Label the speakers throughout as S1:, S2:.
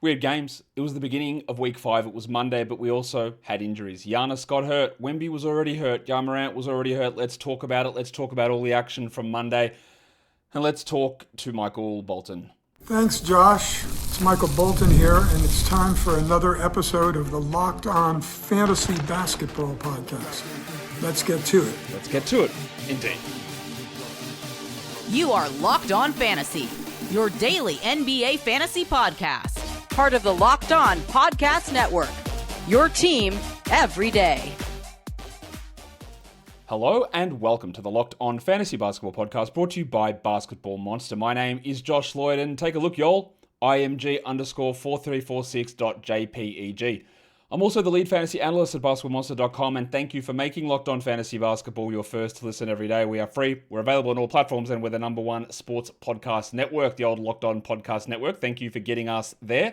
S1: We had games. It was the beginning of week 5. It was Monday, but we also had injuries. Giannis got hurt. Wemby was already hurt. Ja Morant was already hurt. Let's talk about it. Let's talk about all the action from Monday. And let's talk to Michael Bolton.
S2: Thanks, Josh. It's Michael Bolton here, and it's time for another episode of the Locked On Fantasy Basketball Podcast. Let's get to it.
S1: Let's get to it, indeed.
S3: You are Locked On Fantasy, your daily NBA fantasy podcast. Part of the Locked On Podcast Network, your team every day.
S1: Hello and welcome to the Locked On Fantasy Basketball Podcast, brought to you by Basketball Monster. My name is Josh Lloyd, and take a look, y'all. IMG_4346.jpeg. I'm also the lead fantasy analyst at basketballmonster.com, and thank you for making Locked On Fantasy Basketball your first listen every day. We are free, we're available on all platforms, and we're the number one sports podcast network, the old Locked On Podcast Network. Thank you for getting us there,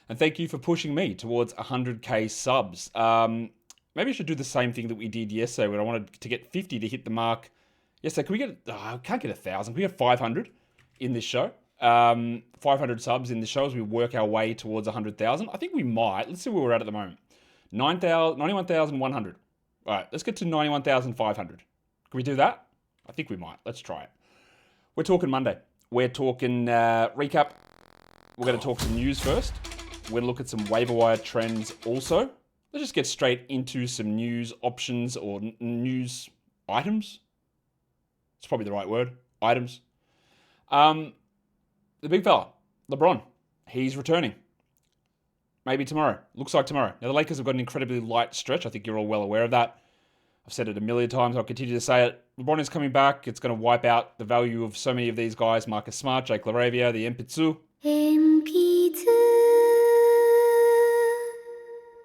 S1: and thank you for pushing me towards 100k subs. Maybe I should do the same thing that we did yesterday when I wanted to get 50 to hit the mark. Yesterday, can we get, I can't get 1,000. Can we get 500 in this show? 500 subs in the show as we work our way towards 100,000. I think we might. Let's see where we're at the moment. 91,100. All right, let's get to 91,500. Can we do that? I think we might. Let's try it. We're talking Monday. We're talking recap. We're going to talk some news first. We're going to look at some waiver wire trends also. Let's just get straight into some news options or news items. It's probably the right word. Items. The big fella, LeBron. He's returning. Maybe tomorrow. Looks like tomorrow. Now, the Lakers have got an incredibly light stretch. I think you're all well aware of that. I've said it a million times. I'll continue to say it. LeBron is coming back. It's going to wipe out the value of so many of these guys. Marcus Smart, Jake LaRavia, the MP2.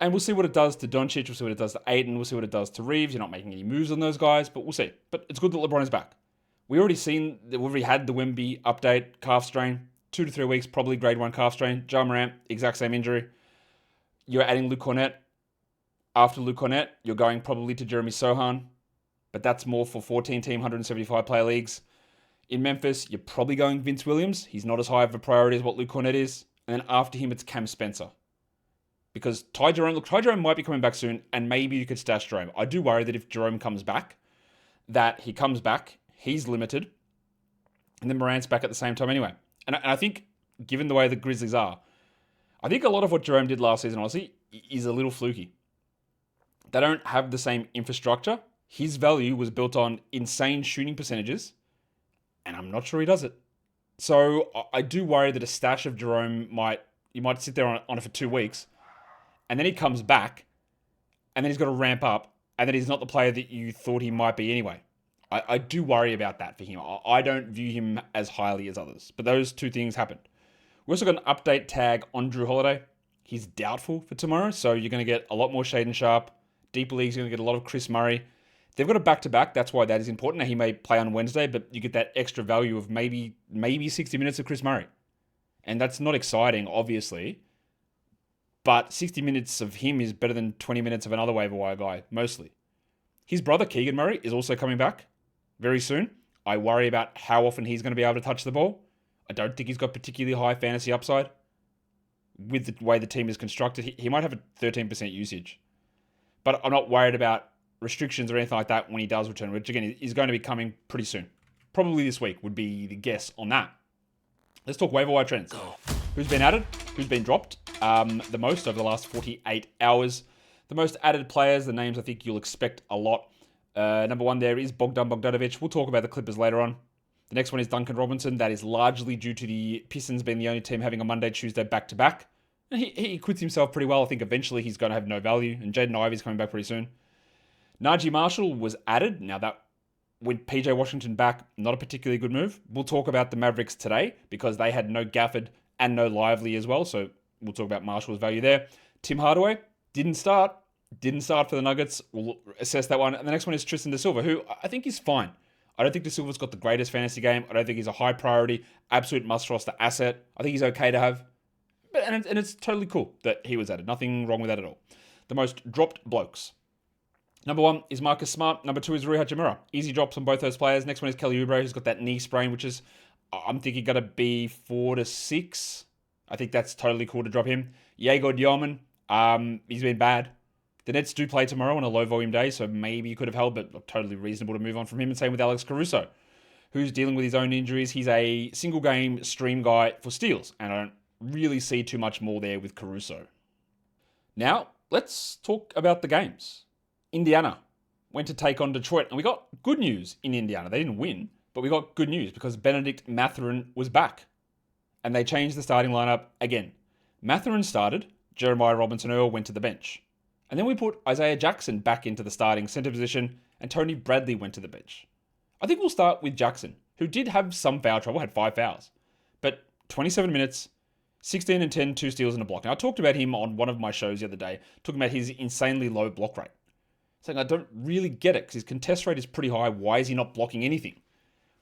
S1: And we'll see what it does to Doncic. We'll see what it does to Ayton. We'll see what it does to Reeves. You're not making any moves on those guys, but we'll see. But it's good that LeBron is back. We've already had the Wemby update, calf strain. 2 to 3 weeks, probably grade 1 calf strain. Ja Morant, exact same injury. You're adding Kornet. After Kornet, you're going probably to Jeremy Sochan. But that's more for 14-team, 175-player leagues. In Memphis, you're probably going Vince Williams. He's not as high of a priority as what Kornet is. And then after him, it's Cam Spencer. Because Ty Jerome might be coming back soon, and maybe you could stash Jerome. I do worry that if Jerome comes back, he's limited, and then Morant's back at the same time anyway. And I think, given the way the Grizzlies are, I think a lot of what Jerome did last season, honestly, is a little fluky. They don't have the same infrastructure. His value was built on insane shooting percentages, and I'm not sure he does it. So I do worry that a stash of Jerome you might sit there on it for 2 weeks, and then he comes back, and then he's got to ramp up, and then he's not the player that you thought he might be anyway. I do worry about that for him. I don't view him as highly as others, but those two things happened. We also got an update tag on Jrue Holiday. He's doubtful for tomorrow, so you're going to get a lot more Shaedon Sharpe. Deeper leagues, you're going to get a lot of Chris Murray. They've got a back-to-back. That's why that is important. Now, he may play on Wednesday, but you get that extra value of maybe 60 minutes of Chris Murray. And that's not exciting, obviously. But 60 minutes of him is better than 20 minutes of another waiver wire guy, mostly. His brother, Keegan Murray, is also coming back very soon. I worry about how often he's going to be able to touch the ball. I don't think he's got particularly high fantasy upside. With the way the team is constructed, he might have a 13% usage. But I'm not worried about restrictions or anything like that when he does return, which again is going to be coming pretty soon. Probably this week would be the guess on that. Let's talk waiver wire trends. Who's been added? Who's been dropped? The most over the last 48 hours. The most added players, the names I think you'll expect a lot. Number 1 there is Bogdan Bogdanovic. We'll talk about the Clippers later on. The next one is Duncan Robinson. That is largely due to the Pistons being the only team having a Monday, Tuesday back-to-back. And he quits himself pretty well. I think eventually he's going to have no value. And Jaden Ivey's coming back pretty soon. Najee Marshall was added. Now that with PJ Washington back, not a particularly good move. We'll talk about the Mavericks today because they had no Gafford and no Lively as well. So we'll talk about Marshall's value there. Tim Hardaway didn't start for the Nuggets. We'll assess that one. And the next one is Tristan Da Silva, who I think is fine. I don't think Da Silva's got the greatest fantasy game. I don't think he's a high priority, absolute must-roster asset. I think he's okay to have. And it's totally cool that he was added. Nothing wrong with that at all. The most dropped blokes. Number 1 is Marcus Smart. Number 2 is Rui Hachimura. Easy drops on both those players. Next one is Kelly Oubre, who's got that knee sprain, which is, I'm thinking, going to be 4 to 6. I think that's totally cool to drop him. Jaeger Diamond, he's been bad. The Nets do play tomorrow on a low-volume day, so maybe you could have held, but totally reasonable to move on from him. And same with Alex Caruso, who's dealing with his own injuries. He's a single-game stream guy for steals, and I don't really see too much more there with Caruso. Now, let's talk about the games. Indiana went to take on Detroit, and we got good news in Indiana. They didn't win, but we got good news because Benedict Mathurin was back, and they changed the starting lineup again. Mathurin started, Jeremiah Robinson-Earl went to the bench. And then we put Isaiah Jackson back into the starting center position, and Tony Bradley went to the bench. I think we'll start with Jackson, who did have some foul trouble, had 5 fouls. But 27 minutes, 16 and 10, 2 steals and a block. Now, I talked about him on one of my shows the other day, talking about his insanely low block rate. Saying I don't really get it, because his contest rate is pretty high. Why is he not blocking anything?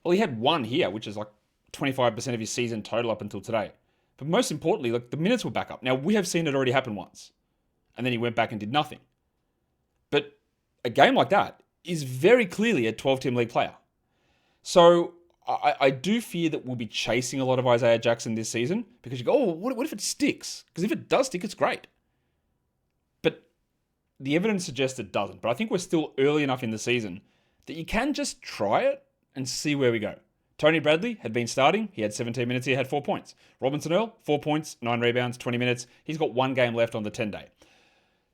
S1: Well, he had one here, which is like 25% of his season total up until today. But most importantly, like the minutes were back up. Now, we have seen it already happen once. And then he went back and did nothing. But a game like that is very clearly a 12-team league player. So I do fear that we'll be chasing a lot of Isaiah Jackson this season because you go, oh, what if it sticks? Because if it does stick, it's great. But the evidence suggests it doesn't. But I think we're still early enough in the season that you can just try it and see where we go. Tony Bradley had been starting. He had 17 minutes. He had 4 points. Robinson-Earl, 4 points, 9 rebounds, 20 minutes. He's got 1 game left on the 10-day.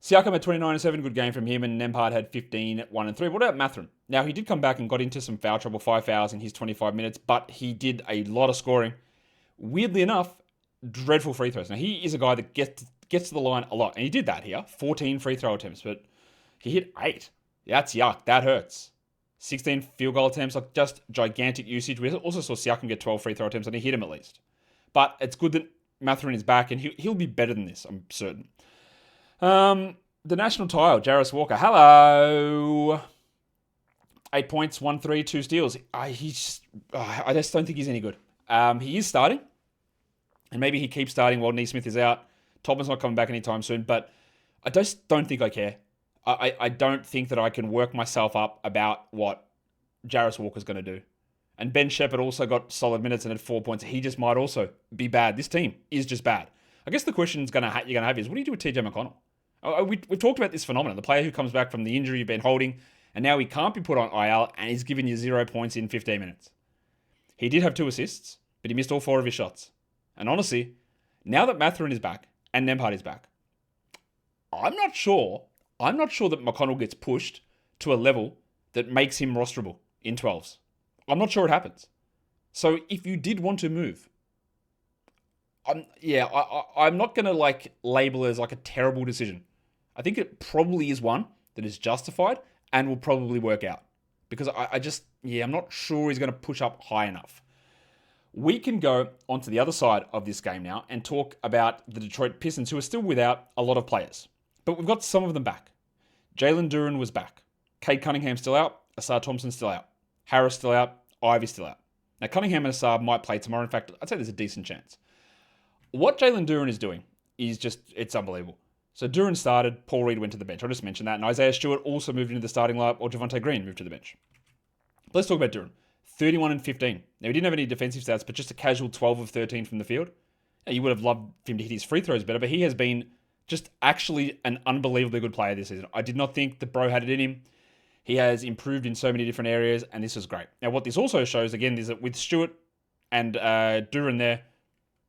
S1: Siakam had 29 and 7, good game from him, and Nembhard had 15, 1 and 3. What about Mathurin? Now, he did come back and got into some foul trouble, 5 fouls in his 25 minutes, but he did a lot of scoring. Weirdly enough, dreadful free throws. Now, he is a guy that gets to the line a lot, and he did that here, 14 free throw attempts, but he hit 8. That's yuck. That hurts. 16 field goal attempts, like just gigantic usage. We also saw Siakam get 12 free throw attempts, and he hit him at least. But it's good that Mathurin is back, and he'll be better than this, I'm certain. The national tile, Jarris Walker. Hello. 8 points, 1 3, 2 steals. I just don't think he's any good. He is starting, and maybe he keeps starting while Neesmith is out. Topman's not coming back anytime soon, but I just don't think I care. I don't think that I can work myself up about what Jarris Walker's going to do. And Ben Shepherd also got solid minutes and had 4 points. He just might also be bad. This team is just bad. I guess the question you're going to have is, what do you do with TJ McConnell? We've talked about this phenomenon, the player who comes back from the injury you've been holding, and now he can't be put on IL, and he's given you 0 points in 15 minutes. He did have 2 assists, but he missed all 4 of his shots. And honestly, now that Mathurin is back, and Nembhard is back, I'm not sure that McConnell gets pushed to a level that makes him rosterable in 12s. I'm not sure it happens. So if you did want to move, I'm not going to label it as a terrible decision. I think it probably is one that is justified and will probably work out. Because I'm not sure he's going to push up high enough. We can go onto the other side of this game now and talk about the Detroit Pistons, who are still without a lot of players. But we've got some of them back. Jalen Duren was back. Cade Cunningham still out. Asar Thompson still out. Harris still out. Ivy still out. Now, Cunningham and Asar might play tomorrow. In fact, I'd say there's a decent chance. What Jalen Duren is doing is it's unbelievable. So Duren started, Paul Reed went to the bench. I just mentioned that. And Isaiah Stewart also moved into the starting lineup, or Javonte Green moved to the bench. But let's talk about Duren. 31 and 15. Now, he didn't have any defensive stats, but just a casual 12 of 13 from the field. Now, you would have loved him to hit his free throws better, but he has been just actually an unbelievably good player this season. I did not think the bro had it in him. He has improved in so many different areas, and this is great. Now, what this also shows, again, is that with Stewart and Duren there,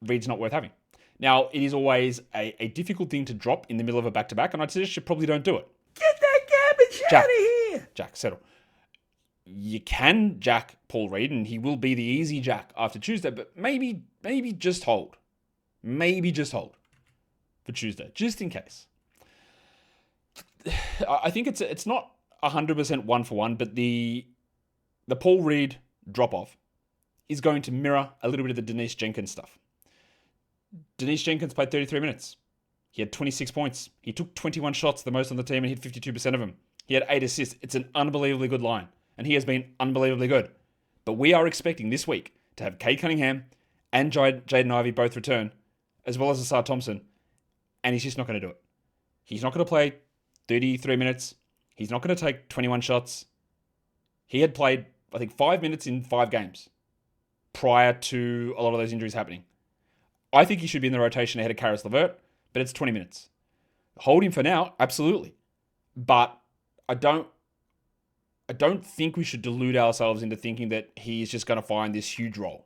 S1: Reed's not worth having. Now, it is always a difficult thing to drop in the middle of a back-to-back, and I'd suggest you probably don't do it.
S4: Get that garbage out of here!
S1: Jack, settle. You can jack Paul Reed, and he will be the easy jack after Tuesday, but maybe just hold. Maybe just hold for Tuesday, just in case. I think it's not 100% 1-for-1, but the Paul Reed drop-off is going to mirror a little bit of the Daniss Jenkins stuff. Daniss Jenkins played 33 minutes. He had 26 points. He took 21 shots, the most on the team, and hit 52% of them. He had 8 assists. It's an unbelievably good line, and he has been unbelievably good. But we are expecting this week to have Cade Cunningham and Jaden Ivey both return, as well as Asar Thompson, and he's just not going to do it. He's not going to play 33 minutes. He's not going to take 21 shots. He had played, I think, 5 minutes in 5 games prior to a lot of those injuries happening. I think he should be in the rotation ahead of Karis LeVert, but it's 20 minutes. Hold him for now, absolutely. But I don't think we should delude ourselves into thinking that he's just going to find this huge role.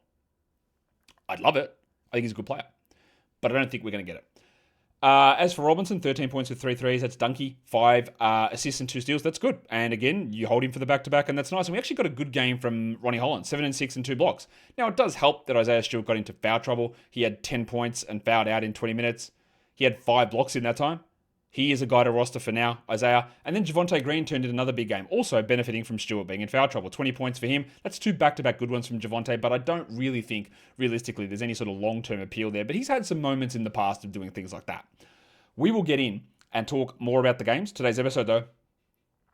S1: I'd love it. I think he's a good player. But I don't think we're going to get it. As for Robinson, 13 points with 3 threes. That's dunky. 5 assists and 2 steals. That's good. And again, you hold him for the back-to-back, and that's nice. And we actually got a good game from Ronnie Holland, 7 and 6 and 2 blocks. Now, it does help that Isaiah Stewart got into foul trouble. He had 10 points and fouled out in 20 minutes. He had 5 blocks in that time. He is a guy to roster for now, Isaiah. And then Javonte Green turned in another big game, also benefiting from Stewart being in foul trouble. 20 points for him. That's 2 back-to-back good ones from Javonte, but I don't really think, realistically, there's any sort of long-term appeal there. But he's had some moments in the past of doing things like that. We will get in and talk more about the games. Today's episode, though,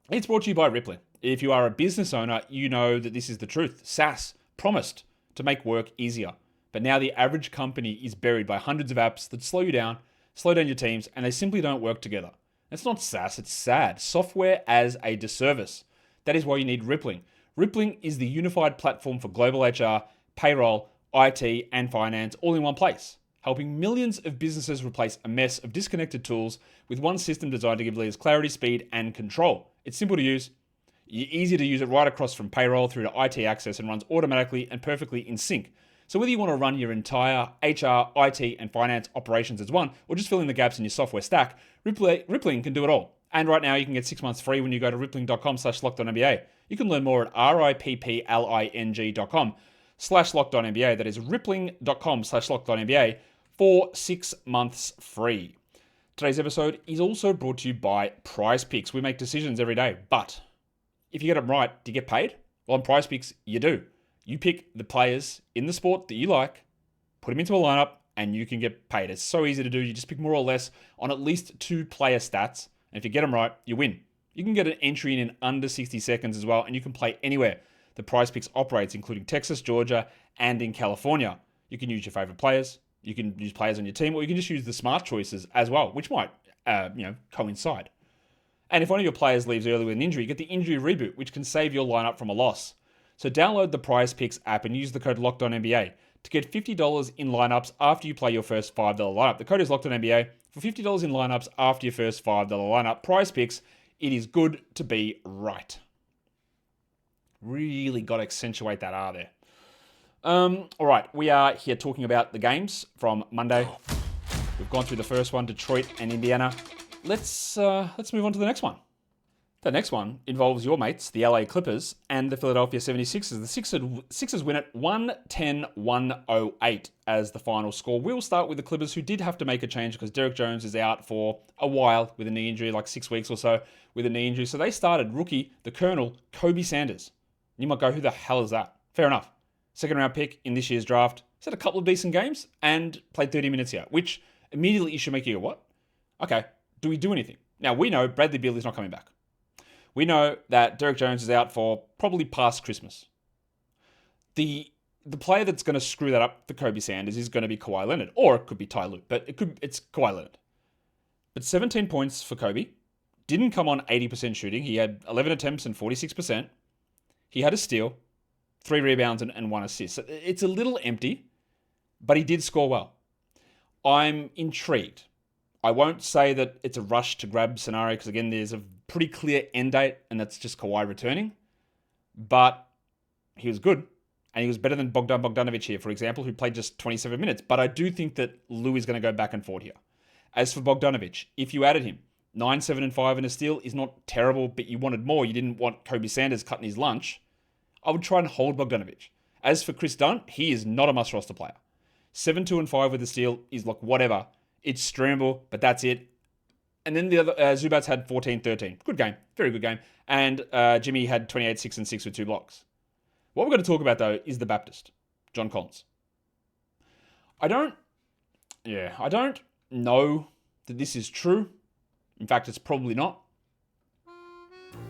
S1: it's brought to you by Rippling. If you are a business owner, you know that this is the truth. SaaS promised to make work easier. But now the average company is buried by hundreds of apps that slow you down, slow down your teams, and they simply don't work together. It's not SaaS, it's SAD. Software as a disservice. That is why you need Rippling. Rippling is the unified platform for global HR, payroll, IT, and finance all in one place, helping millions of businesses replace a mess of disconnected tools with one system designed to give leaders clarity, speed, and control. It's simple to use. Easy to use it right across from payroll through to IT access and runs automatically and perfectly in sync. So whether you want to run your entire HR, IT, and finance operations as one, or just fill in the gaps in your software stack, Rippling can do it all. And right now you can get 6 months free when you go to rippling.com/LockedOnNBA. You can learn more at rippling.com/LockedOnNBA. That is rippling.com/LockedOnNBA for 6 months free. Today's episode is also brought to you by Prize Picks. We make decisions every day, but if you get them right, do you get paid? Well, on Prize Picks, you do. You pick the players in the sport that you like, put them into a lineup, and you can get paid. It's so easy to do. You just pick more or less on at least 2 player stats, and if you get them right, you win. You can get an entry in under 60 seconds as well, and you can play anywhere the Prize Picks operates, including Texas, Georgia, and in California. You can use your favorite players. You can use players on your team, or you can just use the smart choices as well, which might coincide. And if one of your players leaves early with an injury, you get the injury reboot, which can save your lineup from a loss. So download the Prize Picks app and use the code LOCKEDONNBA to get $50 in lineups after you play your first $5 lineup. The code is LOCKEDONNBA for $50 in lineups after your first $5 lineup. Prize Picks, it is good to be right. Really got to accentuate that R there. All right, we are here talking about the games from Monday. We've gone through the first one, Detroit and Indiana. Let's move on to the next one. The next one involves your mates, the LA Clippers, and the Philadelphia 76ers. The Sixers win it 110-108 as the final score. We'll start with the Clippers, who did have to make a change because Derrick Jones is out for a while with a knee injury, like 6 weeks or so with a knee injury. So they started rookie, the Colonel, Kobe Sanders. You might go, who the hell is that? Fair enough. Second round pick in this year's draft. He's had a couple of decent games and played 30 minutes here, which immediately should make you go, what? Okay, do we do anything? Now, we know Bradley Beal is not coming back. We know that Derrick Jones is out for probably past Christmas. The player that's going to screw that up for Kobe Sanders is going to be Kawhi Leonard, or it could be Ty Lue, but it's Kawhi Leonard. But 17 points for Kobe. Didn't come on 80% shooting. He had 11 attempts and 46%. He had a steal, 3 rebounds, and 1 assist. So it's a little empty, but he did score well. I'm intrigued. I won't say that it's a rush to grab scenario because, again, there's a pretty clear end date, and that's just Kawhi returning. But he was good, and he was better than Bogdanovic here, for example, who played just 27 minutes. But I do think that Lou is going to go back and forth here. As for Bogdanovic, if you added him, 9, 7, and 5 in a steal is not terrible, but you wanted more. You didn't want Kobe Sanders cutting his lunch. I would try and hold Bogdanovic. As for Chris Dunn, he is not a must-roster player. 7, 2, and 5 with a steal is like whatever. It's streamable, but that's it. And then the other, Zubats had 14-13. Good game. Very good game. And Jimmy had 28, 6, and 6 with 2 blocks. What we're going to talk about, though, is the Baptist, John Collins. I don't know that this is true. In fact, it's probably not.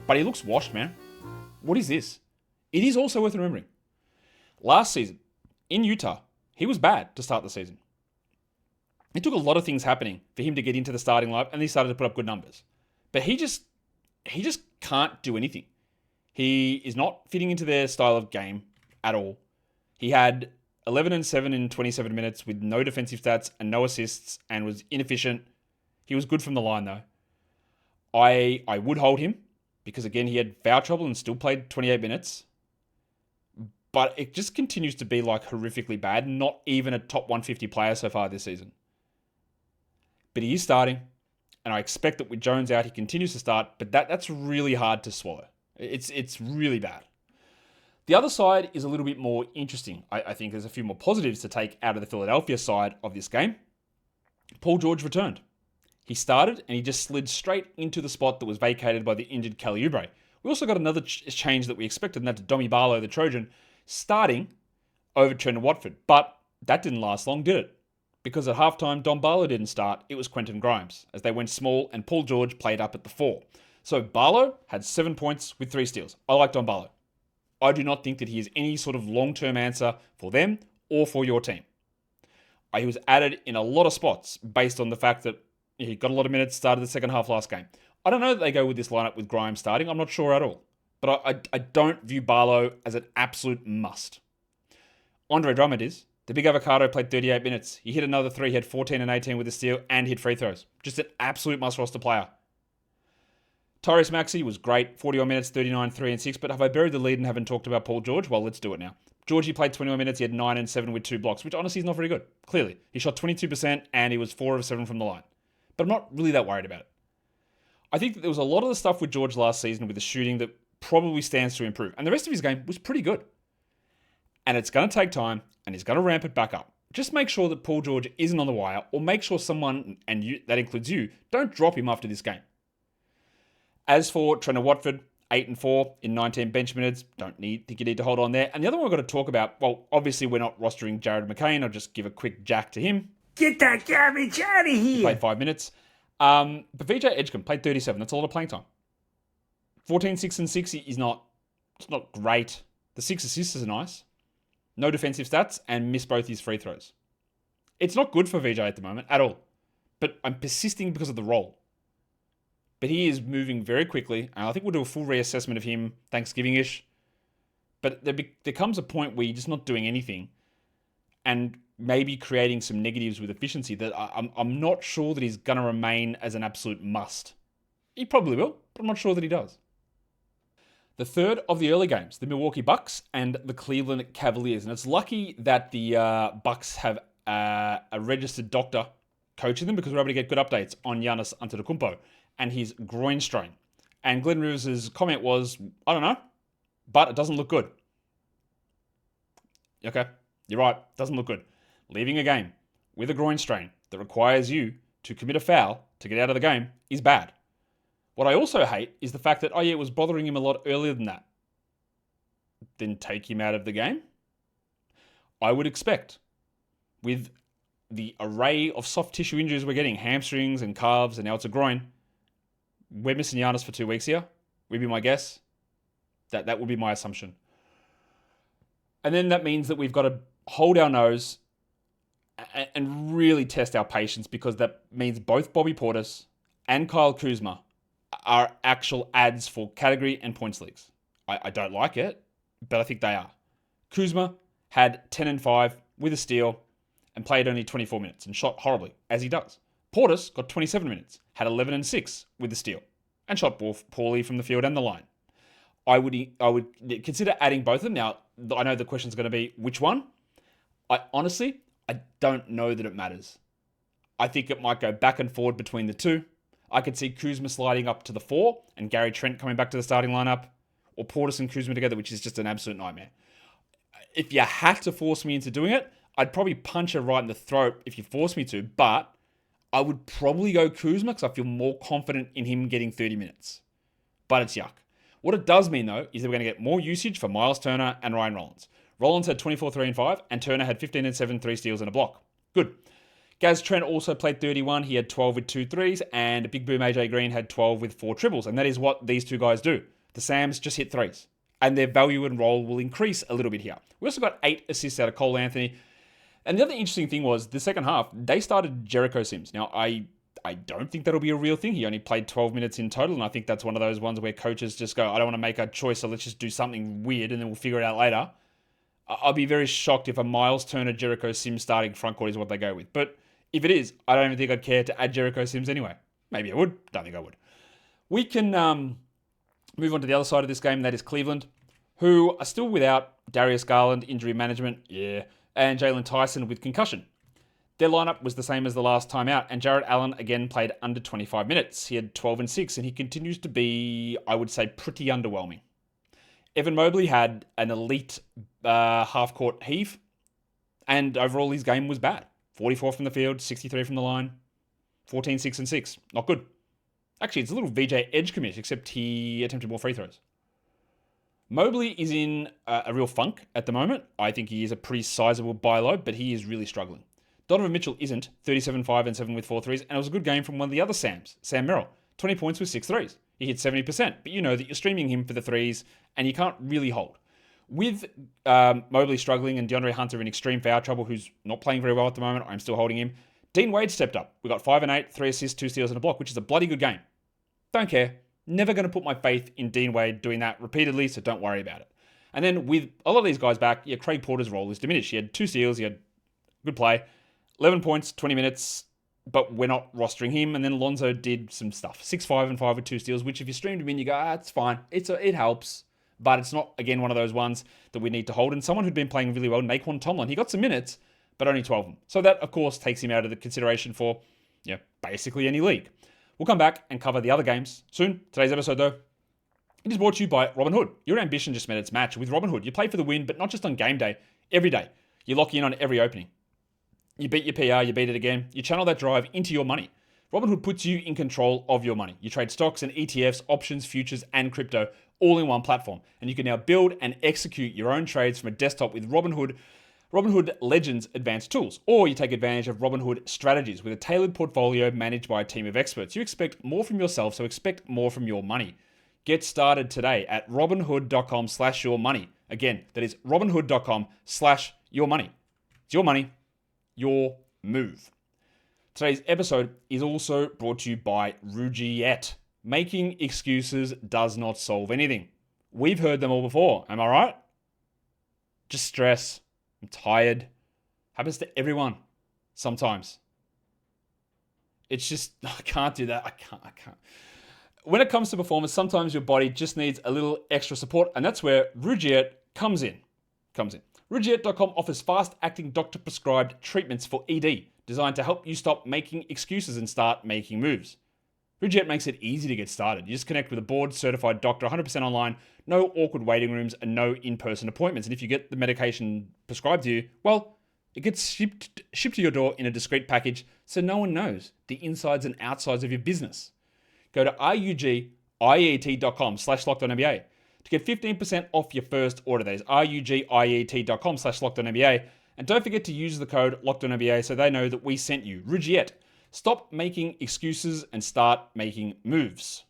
S1: But he looks washed, man. What is this? It is also worth remembering. Last season, in Utah, he was bad to start the season. It took a lot of things happening for him to get into the starting lineup, and he started to put up good numbers. But he just can't do anything. He is not fitting into their style of game at all. He had 11 and 7 in 27 minutes with no defensive stats and no assists and was inefficient. He was good from the line though. I would hold him because again, he had foul trouble and still played 28 minutes. But it just continues to be like horrifically bad. Not even a top 150 player so far this season. But he is starting. And I expect that with Jones out, he continues to start. But that's really hard to swallow. It's really bad. The other side is a little bit more interesting. I think there's a few more positives to take out of the Philadelphia side of this game. Paul George returned. He started and he just slid straight into the spot that was vacated by the injured Kel'el. We also got another change that we expected, and that's Domi Barlow, the Trojan, starting over Trent Watford. But that didn't last long, did it? Because at halftime, Dom Barlow didn't start. It was Quentin Grimes, as they went small and Paul George played up at the 4. So Barlow had 7 points with 3 steals. I like Dom Barlow. I do not think that he is any sort of long-term answer for them or for your team. He was added in a lot of spots based on the fact that he got a lot of minutes, started the second half last game. I don't know that they go with this lineup with Grimes starting. I'm not sure at all. But I don't view Barlow as an absolute must. Andre Drummond is. The big avocado played 38 minutes. He hit another 3. He had 14 and 18 with a steal and hit free throws. Just an absolute must-roster player. Tyrese Maxey was great. 41 minutes, 39, 3 and 6. But have I buried the lead and haven't talked about Paul George? Well, let's do it now. Georgie played 21 minutes. He had 9 and 7 with 2 blocks, which honestly is not very good. Clearly. He shot 22% and he was 4 of 7 from the line. But I'm not really that worried about it. I think that there was a lot of the stuff with George last season with the shooting that probably stands to improve. And the rest of his game was pretty good. And it's going to take time, and he's going to ramp it back up. Just make sure that Paul George isn't on the wire, or make sure someone, and you, that includes you, don't drop him after this game. As for Trent Watford, 8 and 4 in 19 bench minutes. Think you need to hold on there. And the other one we've got to talk about, well, obviously we're not rostering Jared McCain. I'll just give a quick jack to him.
S4: Get that garbage out of
S1: He
S4: here.
S1: played 5 minutes. But VJ Edgecombe played 37. That's a lot of playing time. 14, 6 and 6 is not great. The 6 assists are nice. No defensive stats and missed both his free throws. It's not good for VJ at the moment at all. But I'm persisting because of the role. But he is moving very quickly. And I think we'll do a full reassessment of him Thanksgiving-ish. But there comes a point where you're just not doing anything. And maybe creating some negatives with efficiency that I'm not sure that he's going to remain as an absolute must. He probably will, but I'm not sure that he does. The third of the early games, the Milwaukee Bucks and the Cleveland Cavaliers. And it's lucky that the Bucks have a registered doctor coaching them because we're able to get good updates on Giannis Antetokounmpo and his groin strain. And Glenn Rivers' comment was, I don't know, but it doesn't look good. Okay, you're right, doesn't look good. Leaving a game with a groin strain that requires you to commit a foul to get out of the game is bad. What I also hate is the fact that, it was bothering him a lot earlier than that. Then take him out of the game? I would expect, with the array of soft tissue injuries we're getting, hamstrings and calves, and now it's a groin, we're missing Giannis for 2 weeks here, would be my guess. That would be my assumption. And then that means that we've got to hold our nose and really test our patience, because that means both Bobby Portis and Kyle Kuzma are actual ads for category and points leagues. I don't like it, but I think they are. Kuzma had 10 and 5 with a steal and played only 24 minutes and shot horribly, as he does. Portis got 27 minutes, had 11 and 6 with a steal, and shot poorly from the field and the line. I would consider adding both of them. Now, I know the question's going to be, which one? I don't know that it matters. I think it might go back and forward between the two. I could see Kuzma sliding up to the 4 and Gary Trent coming back to the starting lineup, or Portis and Kuzma together, which is just an absolute nightmare. If you had to force me into doing it, I'd probably punch her right in the throat if you force me to, but I would probably go Kuzma because I feel more confident in him getting 30 minutes. But it's yuck. What it does mean, though, is that we're going to get more usage for Miles Turner and Ryan Rollins. Rollins had 24, 3 and 5, and Turner had 15 and 7, 3 steals and a block. Good. Gaz Trent also played 31. He had 12 with 2 threes, and Big Boom AJ Green had 12 with 4 triples. And that is what these two guys do. The Sams just hit threes, and their value and role will increase a little bit here. We also got 8 assists out of Cole Anthony. And the other interesting thing was the second half, they started Jericho Sims. Now, I don't think that'll be a real thing. He only played 12 minutes in total, and I think that's one of those ones where coaches just go, I don't want to make a choice, so let's just do something weird, and then we'll figure it out later. I'll be very shocked if a Miles Turner, Jericho Sims starting front court is what they go with. But if it is, I don't even think I'd care to add Jericho Sims anyway. Maybe I would. Don't think I would. We can move on to the other side of this game. That is Cleveland, who are still without Darius Garland, injury management, and Jalen Tyson with concussion. Their lineup was the same as the last time out, and Jarrett Allen again played under 25 minutes. He had 12 and 6, and he continues to be, I would say, pretty underwhelming. Evan Mobley had an elite half-court heave, and overall his game was bad. 44 from the field, 63 from the line, 14, 6, and 6. Not good. Actually, it's a little VJ Edge commit, except he attempted more free throws. Mobley is in a real funk at the moment. I think he is a pretty sizable buy low, but he is really struggling. Donovan Mitchell isn't, 37, 5, and 7 with 4 threes, and it was a good game from one of the other Sams, Sam Merrill, 20 points with 6 threes. He hit 70%, but you know that you're streaming him for the threes, and you can't really hold. With Mobley struggling and DeAndre Hunter in extreme foul trouble, who's not playing very well at the moment, I'm still holding him. Dean Wade stepped up. We got 5 and 8, 3 assists, 2 steals, and a block, which is a bloody good game. Don't care. Never going to put my faith in Dean Wade doing that repeatedly, so don't worry about it. And then with a lot of these guys back, Craig Porter's role is diminished. He had 2 steals, he had good play, 11 points, 20 minutes, but we're not rostering him. And then Lonzo did some stuff. 6, 5, and 5 with 2 steals, which if you streamed him in, you go, it's fine. It helps. But it's not, again, one of those ones that we need to hold. And someone who'd been playing really well, Naquan Tomlin, he got some minutes, but only 12 of them. So that, of course, takes him out of the consideration for basically any league. We'll come back and cover the other games soon. Today's episode, though, it is brought to you by Robinhood. Your ambition just met its match with Robinhood. You play for the win, but not just on game day, every day. You lock in on every opening. You beat your PR, you beat it again. You channel that drive into your money. Robinhood puts you in control of your money. You trade stocks and ETFs, options, futures, and crypto all in one platform. And you can now build and execute your own trades from a desktop with Robinhood Legends advanced tools. Or you take advantage of Robinhood strategies with a tailored portfolio managed by a team of experts. You expect more from yourself, so expect more from your money. Get started today at robinhood.com/yourmoney. Again, that is robinhood.com/yourmoney. It's your money, your move. Today's episode is also brought to you by Rugiet. Making excuses does not solve anything. We've heard them all before, am I right? Just stress. I'm tired. Happens to everyone sometimes. It's just, I can't do that. I can't. When it comes to performance, sometimes your body just needs a little extra support, and that's where Rugiet comes in. Rugiet.com offers fast-acting doctor-prescribed treatments for ED, designed to help you stop making excuses and start making moves. Rugiet makes it easy to get started. You just connect with a board-certified doctor, 100% online, no awkward waiting rooms, and no in-person appointments. And if you get the medication prescribed to you, well, it gets shipped to your door in a discreet package so no one knows the insides and outsides of your business. Go to rugiet.com/LockedOnNBA to get 15% off your first order. That is rugiet.com/LockedOnNBA. And don't forget to use the code LockedOnNBA so they know that we sent you. Rugiet. Stop making excuses and start making moves.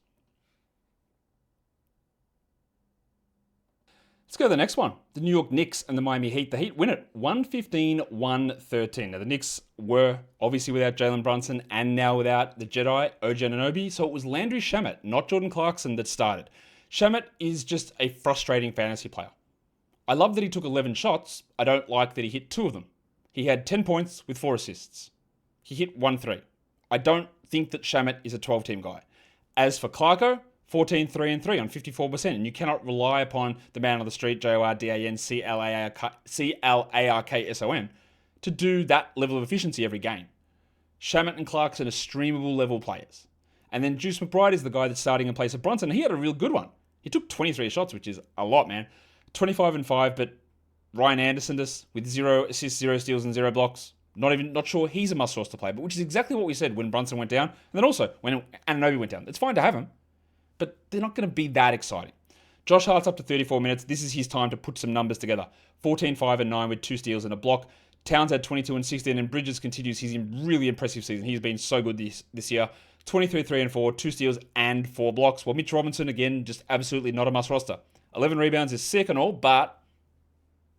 S1: Let's go to the next one. The New York Knicks and the Miami Heat. The Heat win it 115-113. Now, the Knicks were obviously without Jalen Brunson and now without the Jedi, OG Anunoby. So it was Landry Shamet, not Jordan Clarkson, that started. Shamet is just a frustrating fantasy player. I love that he took 11 shots. I don't like that he hit 2 of them. He had 10 points with 4 assists. He hit 1 3. I don't think that Shamet is a 12-team guy. As for Clarko, 14, 3 and 3 on 54%. And you cannot rely upon the man on the street, JORDANCLARKSON, to do that level of efficiency every game. Shamet and Clarkson are streamable level players. And then Juice McBride is the guy that's starting in place of Brunson. He had a real good one. He took 23 shots, which is a lot, man. 25 and 5, but Ryan Anderson with 0 assists, 0 steals, and 0 blocks. Not sure he's a must roster player, but which is exactly what we said when Brunson went down, and then also when Anunoby went down. It's fine to have him, but they're not going to be that exciting. Josh Hart's up to 34 minutes. This is his time to put some numbers together. 14, 5, and 9 with 2 steals and a block. Towns had 22 and 16, and Bridges continues his really impressive season. He's been so good this year. 23, 3 and 4, 2 steals and 4 blocks. While Mitch Robinson, again, just absolutely not a must roster. 11 rebounds is sick and all, but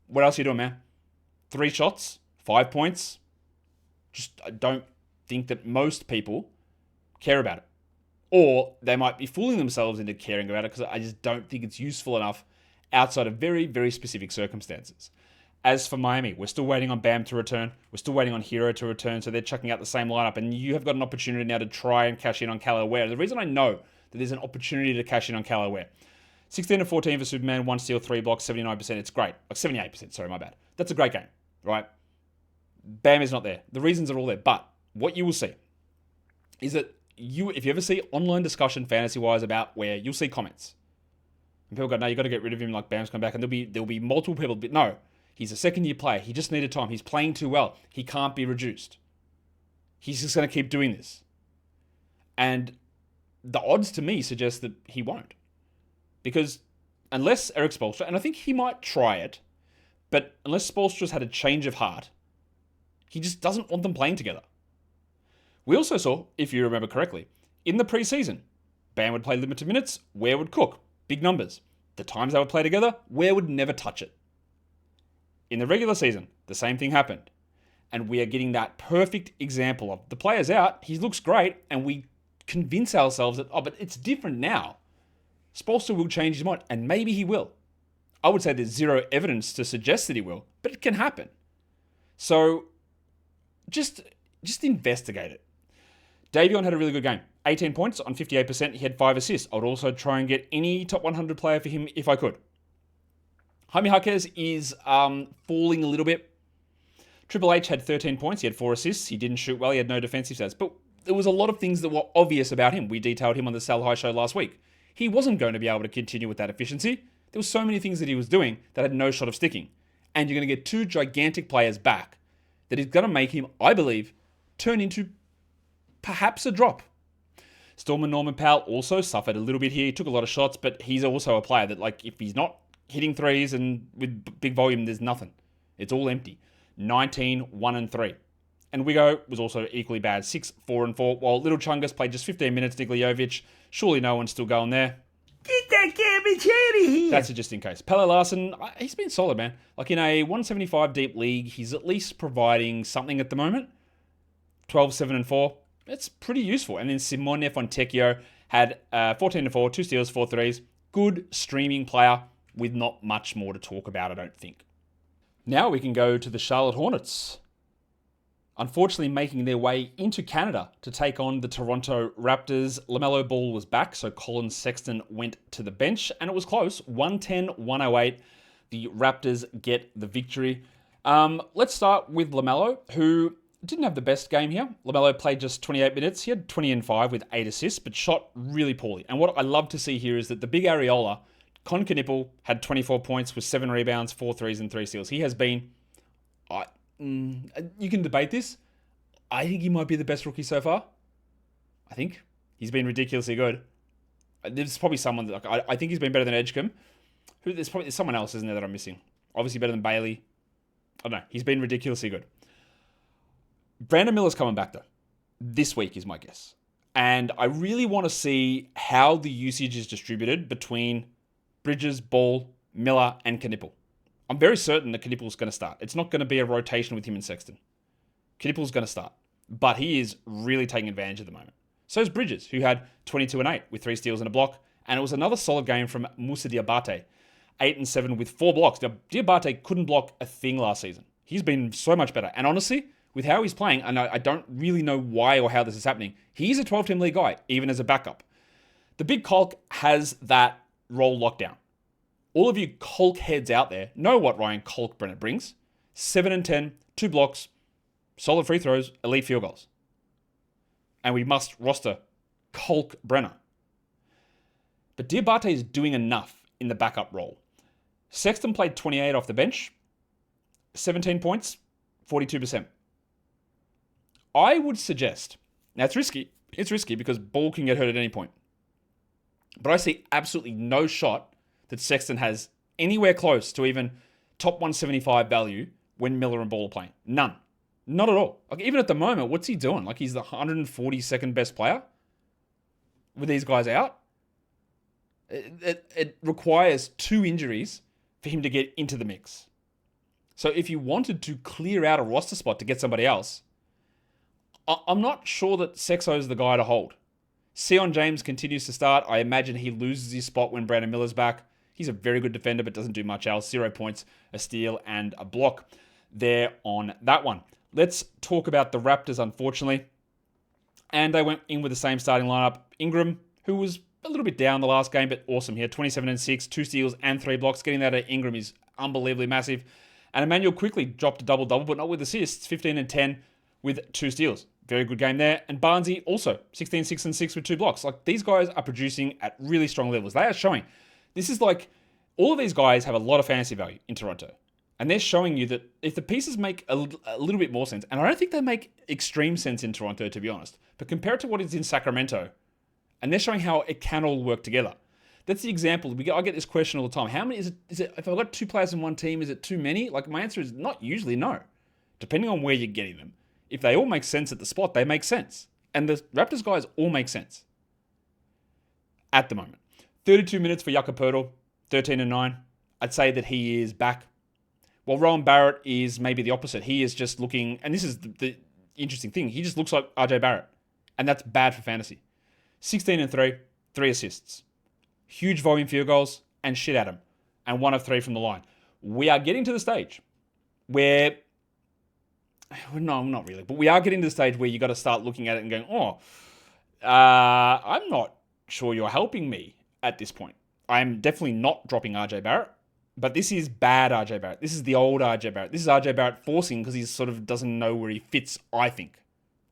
S1: what else are you doing, man? 3 shots, 5 points. I don't think that most people care about it. Or they might be fooling themselves into caring about it because I just don't think it's useful enough outside of very, very specific circumstances. As for Miami, we're still waiting on Bam to return. We're still waiting on Hero to return, so they're chucking out the same lineup, and you have got an opportunity now to try and cash in on Kel'el Ware. The reason I know that there's an opportunity to cash in on Kel'el Ware, 16 to 14 for Superman, 1 steal, 3 blocks, 79%. It's great. Like 78%, sorry, my bad. That's a great game, right? Bam is not there. The reasons are all there. But what you will see is that if you ever see online discussion fantasy-wise about Ware, you'll see comments. And people go, no, you got to get rid of him like Bam's come back. And there'll be multiple people, but no. He's a second-year player. He just needed time. He's playing too well. He can't be reduced. He's just going to keep doing this. And the odds to me suggest that he won't. Because unless Eric Spoelstra, and I think he might try it, but unless Spoelstra's had a change of heart, he just doesn't want them playing together. We also saw, if you remember correctly, in the preseason, Bam would play limited minutes, Ware would cook. Big numbers. The times they would play together, Ware would never touch it. In the regular season, the same thing happened. And we are getting that perfect example of the player's out, he looks great, and we convince ourselves that, but it's different now. Spoelstra will change his mind, and maybe he will. I would say there's zero evidence to suggest that he will, but it can happen. So, just investigate it. Davion had a really good game. 18 points on 58%. He had 5 assists. I would also try and get any top 100 player for him if I could. Jaime Jaquez is falling a little bit. Triple H had 13 points. He had 4 assists. He didn't shoot well. He had no defensive stats. But there was a lot of things that were obvious about him. We detailed him on the Sal High show last week. He wasn't going to be able to continue with that efficiency. There were so many things that he was doing that had no shot of sticking. And you're going to get 2 gigantic players back that is going to make him, I believe, turn into perhaps a drop. Storm and Norman Powell also suffered a little bit here. He took a lot of shots, but he's also a player that, like, if he's not hitting threes and with big volume, there's nothing. It's all empty. 19, 1 and 3. And Wigo was also equally bad. 6, 4 and 4. While Little Chungus played just 15 minutes. Nikoljovic, surely no one's still going there.
S4: Get that garbage out of here.
S1: That's just in case. Pele Larson, he's been solid, man. Like in a 175 deep league, he's at least providing something at the moment. 12, 7 and 4. That's pretty useful. And then Simone Fontecchio had 14 and 4, 2 steals, 4 threes. Good streaming player with not much more to talk about, I don't think. Now we can go to the Charlotte Hornets. Unfortunately making their way into Canada to take on the Toronto Raptors. LaMelo Ball was back, so Colin Sexton went to the bench, and it was close. 110-108. The Raptors get the victory. Let's start with LaMelo, who didn't have the best game here. LaMelo played just 28 minutes. He had 20 and 5 with 8 assists, but shot really poorly. And what I love to see here is that the big areola, Kon Knueppel, had 24 points with 7 rebounds, 4 threes, and 3 steals. He has been... you can debate this. I think he might be the best rookie so far. I think. He's been ridiculously good. There's probably someone that... I think he's been better than Edgecombe. There's someone else, isn't there, that I'm missing? Obviously better than Bailey. I don't know. He's been ridiculously good. Brandon Miller's coming back, though. This week is my guess. And I really want to see how the usage is distributed between Bridges, Ball, Miller, and Knueppel. I'm very certain that Knueppel's going to start. It's not going to be a rotation with him and Sexton. Knueppel's going to start. But he is really taking advantage at the moment. So is Bridges, who had 22 and 8 with 3 steals and a block. And it was another solid game from Moussa Diabate. 8 and 7 with 4 blocks. Now, Diabate couldn't block a thing last season. He's been so much better. And honestly, with how he's playing, and I don't really know why or how this is happening, he's a 12-team league guy, even as a backup. The big Colk has that role locked down. All of you Colk heads out there know what Ryan Colk-Brenner brings. 7 and 10, 2 blocks, solid free throws, elite field goals. And we must roster Colk-Brenner. But Diabate is doing enough in the backup role. Sexton played 28 off the bench, 17 points, 42%. I would suggest, now it's risky because Ball can get hurt at any point. But I see absolutely no shot that Sexton has anywhere close to even top 175 value when Miller and Ball are playing. None. Not at all. Like, even at the moment, what's he doing? Like, he's the 142nd best player with these guys out. It requires 2 injuries for him to get into the mix. So if you wanted to clear out a roster spot to get somebody else, I'm not sure that Sexo's the guy to hold. Sion James continues to start. I imagine he loses his spot when Brandon Miller's back. He's a very good defender, but doesn't do much else. 0 points, a steal, and a block there on that one. Let's talk about the Raptors, unfortunately. And they went in with the same starting lineup. Ingram, who was a little bit down the last game, but awesome here. 27 and 6, 2 steals and 3 blocks. Getting that at Ingram is unbelievably massive. And Emmanuel quickly dropped a double-double, but not with assists. 15 and 10 with 2 steals. Very good game there. And Barnesy also 16, 6 and 6 with 2 blocks. Like, these guys are producing at really strong levels. They are showing. This is like, all of these guys have a lot of fantasy value in Toronto. And they're showing you that if the pieces make a little bit more sense, and I don't think they make extreme sense in Toronto, to be honest, but compared to what is in Sacramento, and they're showing how it can all work together. That's the example. I get this question all the time. How many is it? If I've got 2 players in one team, is it too many? Like, my answer is not usually no. Depending on where you're getting them. If they all make sense at the spot, they make sense. And the Raptors guys all make sense. At the moment. 32 minutes for Jakob 13 and 9. I'd say that he is back. While Rowan Barrett is maybe the opposite. He is just looking, and this is the interesting thing, he just looks like RJ Barrett. And that's bad for fantasy. 16 and 3, 3 assists. Huge volume field goals, and shit at him. And 1 of 3 from the line. We are getting to the stage where, no, not really, but we are getting to the stage where you got to start looking at it and going, I'm not sure you're helping me at this point. I'm definitely not dropping RJ Barrett. But this is bad RJ Barrett. This is the old RJ Barrett. This is RJ Barrett forcing because he sort of doesn't know where he fits, I think.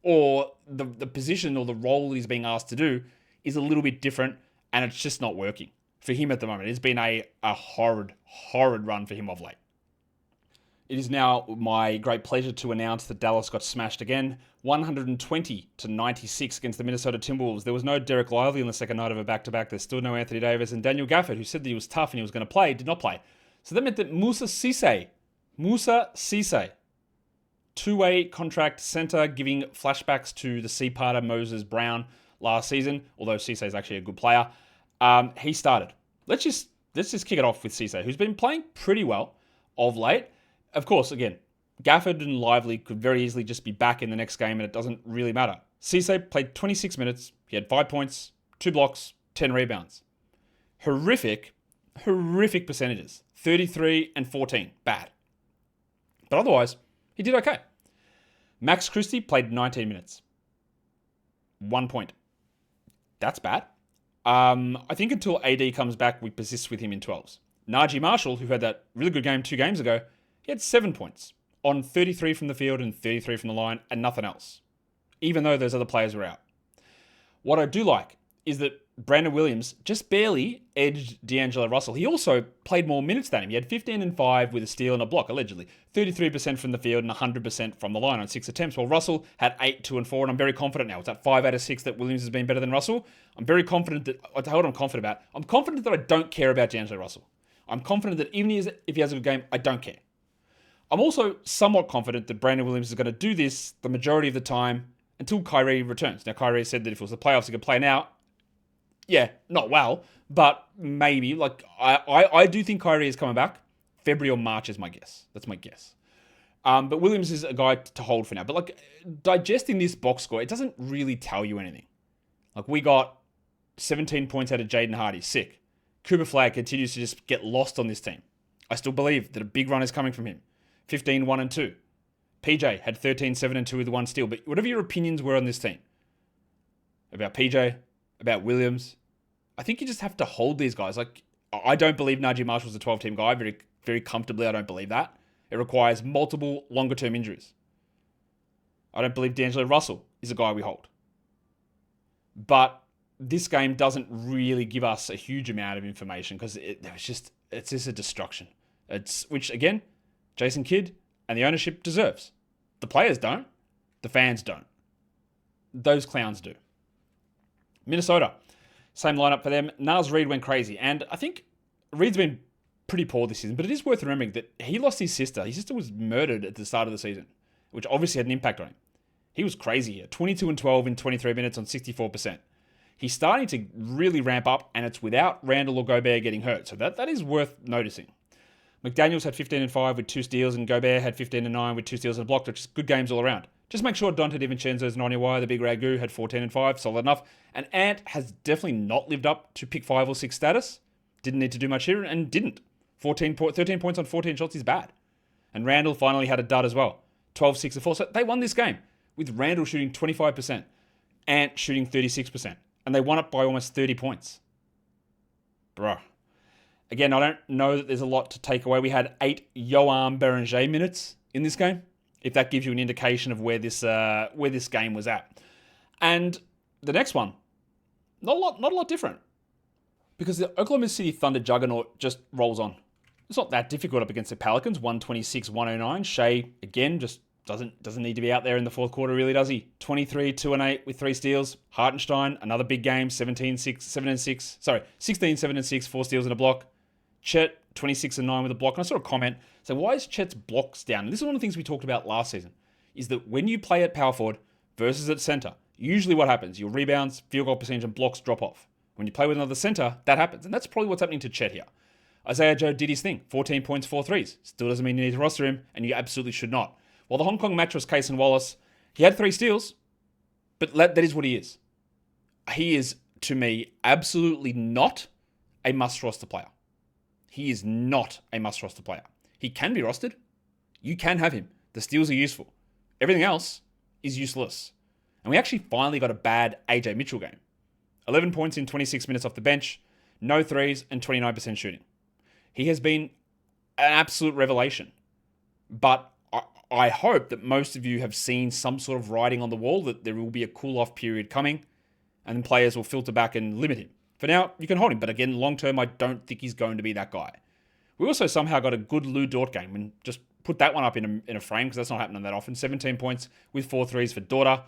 S1: Or the position or the role he's being asked to do is a little bit different, and it's just not working for him at the moment. It's been a horrid, horrid run for him of late. It is now my great pleasure to announce that Dallas got smashed again, 120-96 against the Minnesota Timberwolves. There was no Derek Lively on the second night of a back-to-back. There's still no Anthony Davis. And Daniel Gafford, who said that he was tough and he was going to play, did not play. So that meant that Musa Cisse, 2-way contract center, giving flashbacks to the C-parter Moses Brown last season, although Cisse is actually a good player. He started. Let's just kick it off with Cisse, who's been playing pretty well of late. Of course, again, Gafford and Lively could very easily just be back in the next game, and it doesn't really matter. Cisse played 26 minutes. He had 5 points, 2 blocks, 10 rebounds. Horrific percentages. 33 and 14. Bad. But otherwise, he did okay. Max Christie played 19 minutes. 1 point. That's bad. I think until AD comes back, we persist with him in 12s. Najee Marshall, who had that really good game 2 games ago, he had 7 points on 33 from the field and 33 from the line and nothing else, even though those other players were out. What I do like is that Brandon Williams just barely edged D'Angelo Russell. He also played more minutes than him. He had 15 and 5 with a steal and a block, allegedly. 33% from the field and 100% from the line on 6 attempts, while Russell had 8, 2, and 4, and I'm very confident now. It's at 5 out of 6 that Williams has been better than Russell. I'm very confident that, what I'm confident about? I'm confident that I don't care about D'Angelo Russell. I'm confident that even if he has a good game, I don't care. I'm also somewhat confident that Brandon Williams is going to do this the majority of the time until Kyrie returns. Now, Kyrie said that if it was the playoffs, he could play now. Yeah, not well, but maybe. Like, I do think Kyrie is coming back. February or March is my guess. That's my guess. But Williams is a guy to hold for now. But, like, digesting this box score, it doesn't really tell you anything. Like, we got 17 points out of Jaden Hardy. Sick. Cooper Flagg continues to just get lost on this team. I still believe that a big run is coming from him. 15, 1, and 2. PJ had 13, 7, and 2 with 1 steal. But whatever your opinions were on this team, about PJ, about Williams, I think you just have to hold these guys. Like, I don't believe Najee Marshall's a 12-team guy. Very, very comfortably, I don't believe that. It requires multiple longer-term injuries. I don't believe D'Angelo Russell is a guy we hold. But this game doesn't really give us a huge amount of information because it's just a destruction. Which, again, Jason Kidd and the ownership deserves. The players don't. The fans don't. Those clowns do. Minnesota. Same lineup for them. Naz Reid went crazy. And I think Reid's been pretty poor this season, but it is worth remembering that he lost his sister. His sister was murdered at the start of the season, which obviously had an impact on him. He was crazy here. 22 and 12 in 23 minutes on 64%. He's starting to really ramp up, and it's without Randall or Gobert getting hurt. So that is worth noticing. McDaniels had 15 and 5 with 2 steals, and Gobert had 15 and 9 with 2 steals and a block, which is good games all around. Just make sure Dante DiVincenzo's not on your wire. The big Ragu had 14 and 5, solid enough. And Ant has definitely not lived up to pick 5 or 6 status. didn't need to do much here and didn't. 13 points on 14 shots is bad. And Randall finally had a dud as well. 12, 6, and 4. So they won this game with Randall shooting 25%, Ant shooting 36%. And they won it by almost 30 points. Bruh. Again, I don't know that there's a lot to take away. We had 8 Yoam Beranger minutes in this game, if that gives you an indication of where this game was at. And the next one, not a lot different. Because the Oklahoma City Thunder juggernaut just rolls on. It's not that difficult up against the Pelicans, 126-109. Shea, again, just doesn't need to be out there in the fourth quarter, really, does he? 23, 2 and 8 with 3 steals. Hartenstein, another big game, 16, 7 and 6, 4 steals and a block. Chet, 26 and 9 with a block. And I saw a comment, so why is Chet's blocks down? And this is one of the things we talked about last season, is that when you play at power forward versus at center, usually what happens, your rebounds, field goal percentage, and blocks drop off. When you play with another center, that happens. And that's probably what's happening to Chet here. Isaiah Joe did his thing. 14 points, 4 threes. Still doesn't mean you need to roster him, and you absolutely should not. While the Hong Kong match was Case and Wallace, he had 3 steals, but that is what he is. He is, to me, absolutely not a must-roster player. He is not a must-roster player. He can be rostered. You can have him. The steals are useful. Everything else is useless. And we actually finally got a bad AJ Mitchell game. 11 points in 26 minutes off the bench, no threes, and 29% shooting. He has been an absolute revelation. But I hope that most of you have seen some sort of writing on the wall that there will be a cool-off period coming, and then players will filter back and limit him. For now, you can hold him, but again, long-term, I don't think he's going to be that guy. We also somehow got a good Lou Dort game, and just put that one up in a frame, because that's not happening that often. 17 points with 4 threes for Dorter.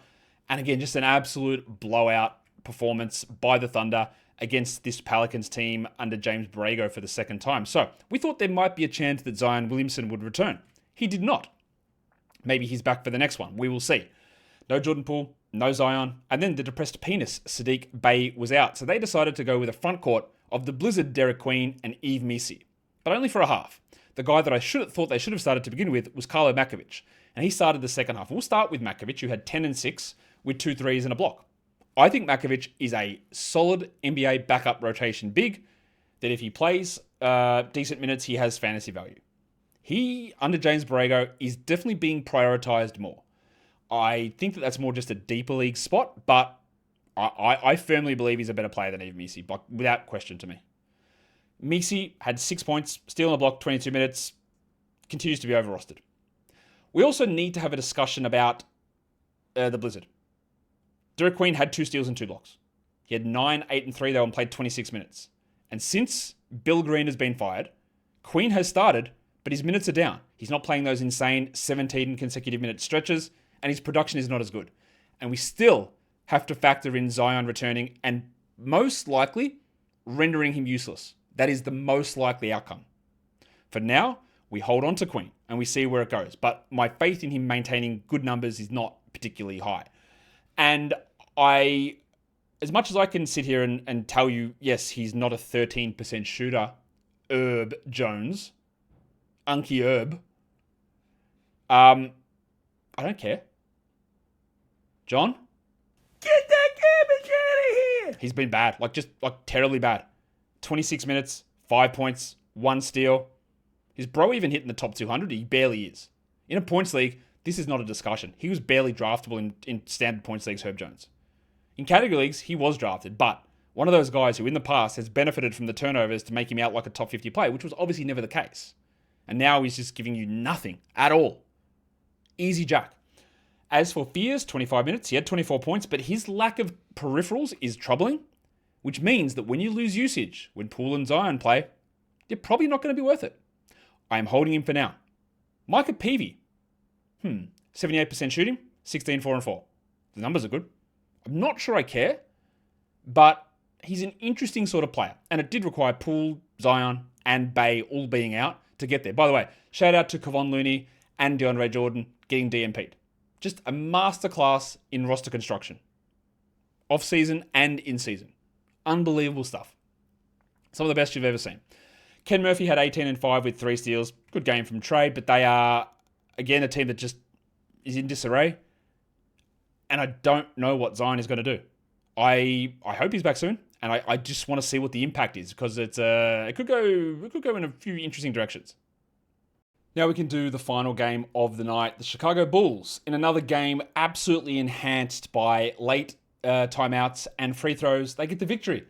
S1: And again, just an absolute blowout performance by the Thunder against this Pelicans team under James Borrego for the second time. So we thought there might be a chance that Zion Williamson would return. He did not. Maybe he's back for the next one. We will see. No Jordan Poole, no Zion, and then the depressed penis, Sadiq Bey, was out. So they decided to go with a front court of the Blizzard Derek Queen and Yves Missi, but only for a half. The guy that I thought they should have started to begin with was Carlo Makovic, and he started the second half. We'll start with Makovic, who had 10 and 6 with 2 threes and a block. I think Makovic is a solid NBA backup rotation big, that if he plays decent minutes, he has fantasy value. He, under James Borrego, is definitely being prioritized more. I think that that's more just a deeper league spot, but I firmly believe he's a better player than Yves Missi, but without question to me. Missi had 6 points, steal and a block, 22 minutes, continues to be over-rostered. We also need to have a discussion about the Blizzard. Derek Queen had 2 steals and 2 blocks. He had 9, 8, and 3 though and played 26 minutes. And since Bill Green has been fired, Queen has started, but his minutes are down. He's not playing those insane 17 consecutive minute stretches, and his production is not as good. And we still have to factor in Zion returning and most likely rendering him useless. That is the most likely outcome. For now, we hold on to Queen and we see where it goes. But my faith in him maintaining good numbers is not particularly high. And as much as I can sit here and tell you, yes, he's not a 13% shooter, Herb Jones, Unky Herb, I don't care. John?
S4: Get that garbage out of here!
S1: He's been bad, terribly bad. 26 minutes, 5 points, 1 steal. Is bro even hitting the top 200? He barely is. In a points league, this is not a discussion. He was barely draftable in standard points leagues, Herb Jones. In category leagues, he was drafted, but one of those guys who in the past has benefited from the turnovers to make him out like a top 50 player, which was obviously never the case. And now he's just giving you nothing at all. Easy jack. As for Fears, 25 minutes, he had 24 points, but his lack of peripherals is troubling, which means that when you lose usage, when Poole and Zion play, you're probably not going to be worth it. I am holding him for now. Micah Peavy, 78% shooting, 16, 4, and 4. The numbers are good. I'm not sure I care, but he's an interesting sort of player, and it did require Poole, Zion, and Bay all being out to get there. By the way, shout out to Kevon Looney and DeAndre Jordan getting DMP'd. Just a masterclass in roster construction. Off-season and in-season. Unbelievable stuff. Some of the best you've ever seen. Ken Murphy had 18 and 5 with 3 steals. Good game from trade, but they are, again, a team that just is in disarray. And I don't know what Zion is going to do. I hope he's back soon, And I just want to see what the impact is because it could go in a few interesting directions. Now we can do the final game of the night. The Chicago Bulls, in another game absolutely enhanced by late timeouts and free throws, they get the victory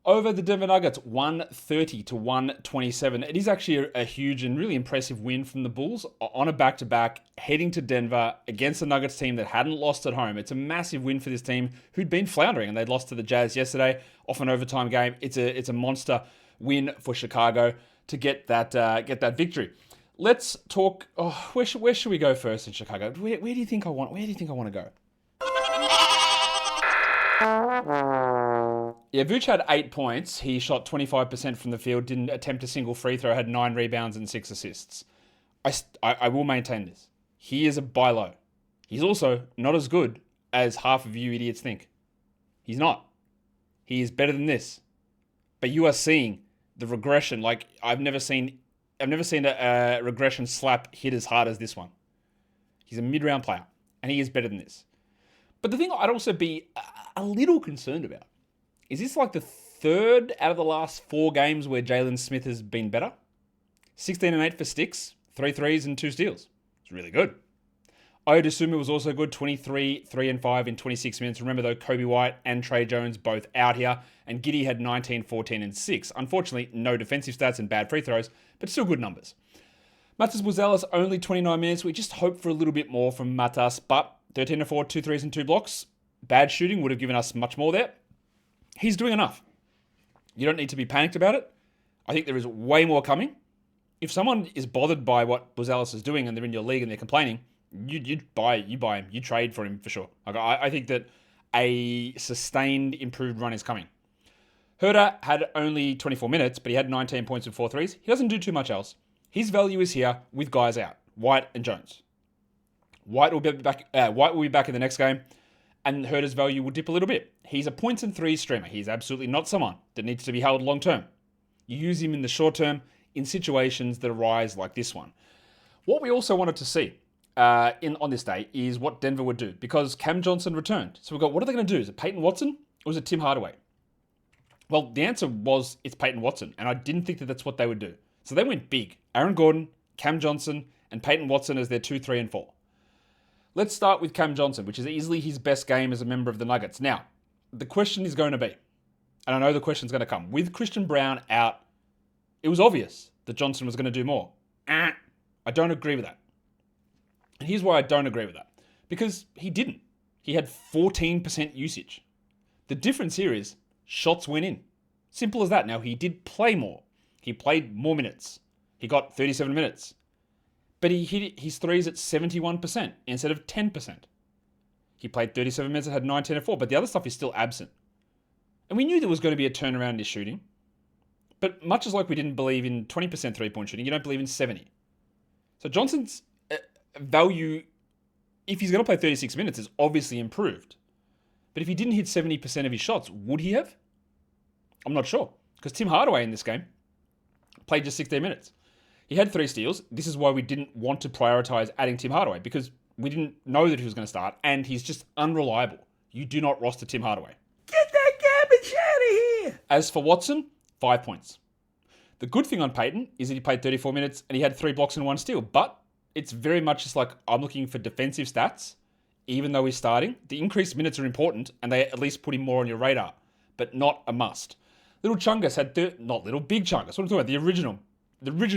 S1: over the Denver Nuggets, 130-127. It is actually a huge and really impressive win from the Bulls on a back-to-back, heading to Denver against the Nuggets team that hadn't lost at home. It's a massive win for this team who'd been floundering, and they'd lost to the Jazz yesterday off an overtime game. It's a monster win for Chicago to get that victory. Let's talk. Oh, where should we go first in Chicago? Where do you think I want to go? Yeah, Vooch had 8 points. He shot 25% from the field, didn't attempt a single free throw, had 9 rebounds and 6 assists. I will maintain this. He is a buy low. He's also not as good as half of you idiots think. He's not. He is better than this. But you are seeing the regression. Like I've never seen a regression slap hit as hard as this one. He's a mid-round player, and he is better than this. But the thing I'd also be a little concerned about is this like the third out of the last 4 games where Jalen Smith has been better? 16 and 8 for sticks, 3 threes and 2 steals. It's really good. Odesuma was also good, 23, 3 and 5 in 26 minutes. Remember though, Kobe White and Trey Jones both out here, and Giddey had 19, 14 and 6. Unfortunately, no defensive stats and bad free throws, but still good numbers. Matas Buzelis only 29 minutes. We just hope for a little bit more from Matas, but 13 and 4, 2 threes and 2 blocks. Bad shooting would have given us much more there. He's doing enough. You don't need to be panicked about it. I think there is way more coming. If someone is bothered by what Buzelis is doing and they're in your league and they're complaining, you buy him. You trade for him for sure. Like, I think that a sustained improved run is coming. Herder had only 24 minutes, but he had 19 points and 4 threes. He doesn't do too much else. His value is here with guys out, White and Jones. White will be back in the next game, and Herder's value will dip a little bit. He's a points and threes streamer. He's absolutely not someone that needs to be held long term. You use him in the short term in situations that arise like this one. What we also wanted to see on this day is what Denver would do, because Cam Johnson returned. So we've got, what are they going to do? Is it Peyton Watson or is it Tim Hardaway? Well, the answer was it's Peyton Watson, and I didn't think that that's what they would do. So they went big. Aaron Gordon, Cam Johnson, and Peyton Watson as their 2, 3, and 4. Let's start with Cam Johnson, which is easily his best game as a member of the Nuggets. Now, the question is going to be, and I know the question's going to come, with Christian Brown out, it was obvious that Johnson was going to do more. I don't agree with that. And here's why I don't agree with that. Because he didn't. He had 14% usage. The difference here is shots went in. Simple as that. Now, he did play more. He played more minutes. He got 37 minutes. But he hit his threes at 71% instead of 10%. He played 37 minutes and had 19 and 4, but the other stuff is still absent. And we knew there was going to be a turnaround in his shooting. But much as like we didn't believe in 20% three-point shooting, you don't believe in 70. So Johnson's value, if he's going to play 36 minutes, is obviously improved. But if he didn't hit 70% of his shots, would he have? I'm not sure. Because Tim Hardaway in this game played just 16 minutes. He had 3 steals. This is why we didn't want to prioritize adding Tim Hardaway, because we didn't know that he was going to start, and he's just unreliable. You do not roster Tim Hardaway.
S4: Get that garbage out of here!
S1: As for Watson, 5 points. The good thing on Peyton is that he played 34 minutes and he had 3 blocks and 1 steal, but it's very much just like I'm looking for defensive stats, even though he's starting. The increased minutes are important, and they at least put him more on your radar, but not a must. Little Chungus had, not little, Big Chungus. What I'm talking about, the original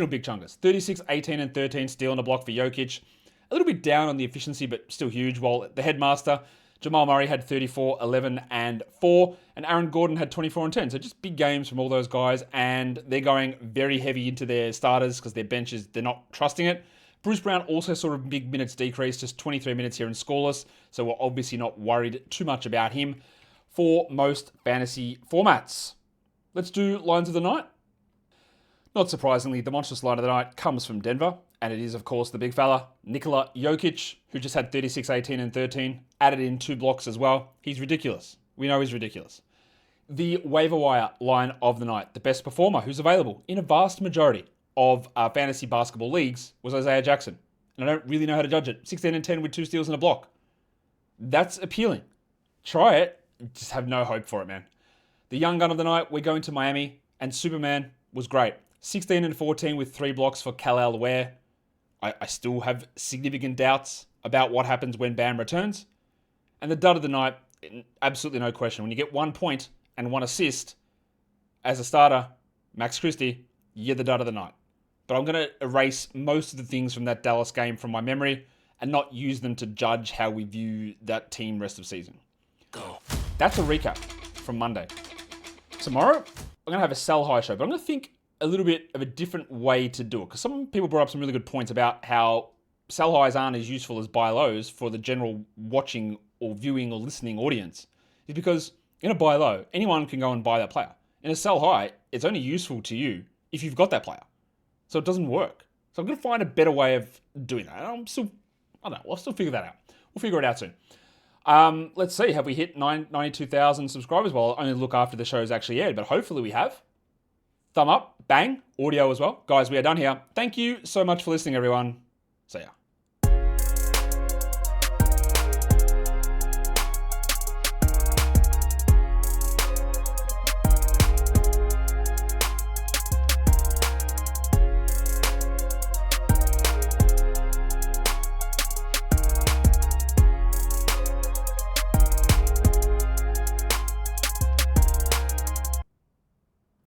S1: Big Chungus. 36, 18, and 13 steal on a block for Jokic. A little bit down on the efficiency, but still huge, while the headmaster, Jamal Murray, had 34, 11, and 4, and Aaron Gordon had 24 and 10. So just big games from all those guys, and they're going very heavy into their starters because their benches, they're not trusting it. Bruce Brown also saw a big minutes decrease, just 23 minutes here and scoreless, so we're obviously not worried too much about him for most fantasy formats. Let's do lines of the night. Not surprisingly, the monstrous line of the night comes from Denver, and it is, of course, the big fella, Nikola Jokic, who just had 36, 18, and 13, added in 2 blocks as well. He's ridiculous. We know he's ridiculous. The waiver wire line of the night, the best performer who's available in a vast majority of fantasy basketball leagues, was Isaiah Jackson. And I don't really know how to judge it. 16 and 10 with 2 steals and a block. That's appealing. Try it. Just have no hope for it, man. The young gun of the night, we're going to Miami, and Superman was great. 16 and 14 with 3 blocks for Kel'el Ware. I still have significant doubts about what happens when Bam returns. And the dud of the night, absolutely no question. When you get 1 point and 1 assist as a starter, Max Christie, you're the dud of the night. But I'm going to erase most of the things from that Dallas game from my memory and not use them to judge how we view that team rest of season. Go. That's a recap from Monday. Tomorrow, I'm going to have a sell high show, but I'm going to think a little bit of a different way to do it. Because some people brought up some really good points about how sell highs aren't as useful as buy lows for the general watching or viewing or listening audience. It's because in a buy low, anyone can go and buy that player. In a sell high, it's only useful to you if you've got that player. So it doesn't work. So I'm going to find a better way of doing that. I don't know. We'll still figure that out. We'll figure it out soon. Let's see. Have we hit 92,000 subscribers? Well, I'll only look after the show's actually aired, but hopefully we have. Thumb up, bang, audio as well. Guys, we are done here. Thank you so much for listening, everyone. See ya.